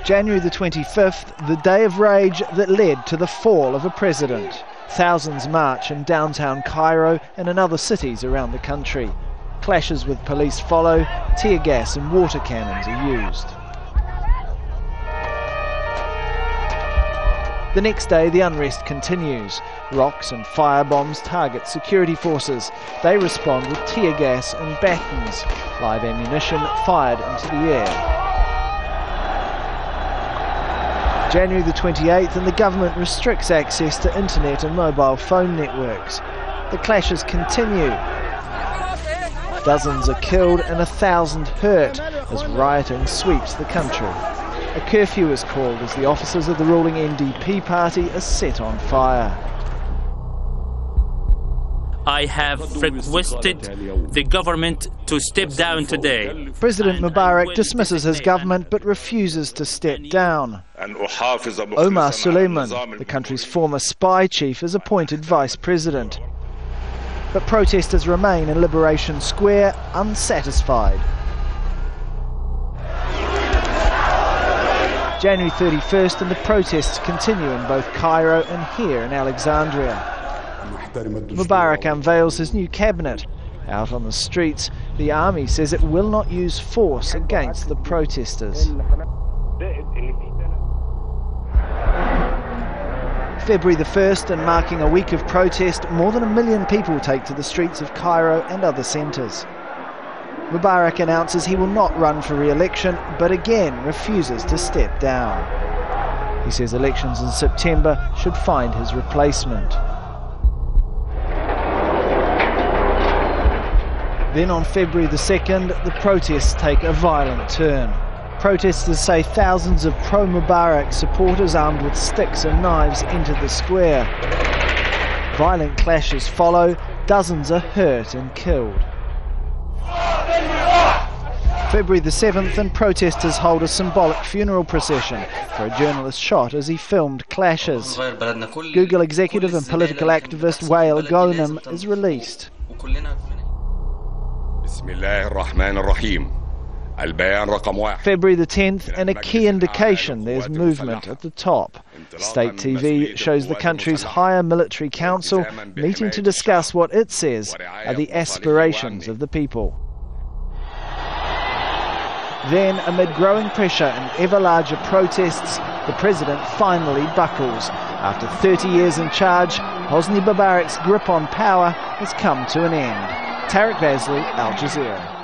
January the 25th, the day of rage that led to the fall of a president. Thousands march in downtown Cairo and in other cities around the country. Clashes with police follow, tear gas and water cannons are used. The next day, the unrest continues. Rocks and firebombs target security forces. They respond with tear gas and batons. Live ammunition fired into the air. January the 28th, and the government restricts access to internet and mobile phone networks. The clashes continue. Dozens are killed and 1,000 hurt as rioting sweeps the country. A curfew is called as the offices of the ruling NDP party are set on fire. I have requested the government to step down today. President Mubarak dismisses his government but refuses to step down. Omar Suleiman, the country's former spy chief, is appointed vice president. But protesters remain in Liberation Square unsatisfied. January 31st, and the protests continue in both Cairo and here in Alexandria. Mubarak unveils his new cabinet. Out on the streets, the army says it will not use force against the protesters. February the 1st, and marking a week of protest, more than 1 million people take to the streets of Cairo and other centres. Mubarak announces he will not run for re-election, but again refuses to step down. He says elections in September should find his replacement. Then on February the 2nd, the protests take a violent turn. Protesters say thousands of pro-Mubarak supporters armed with sticks and knives enter the square. Violent clashes follow, dozens are hurt and killed. February the 7th, and protesters hold a symbolic funeral procession for a journalist shot as he filmed clashes. Google executive and political activist Wael Ghonim is released. February the 10th, and a key indication there's movement at the top. State TV shows the country's higher military council meeting to discuss what it says are the aspirations of the people. Then, amid growing pressure and ever larger protests, the president finally buckles. After 30 years in charge, Hosni Mubarak's grip on power has come to an end. Tarek, Bazley, Al Jazeera.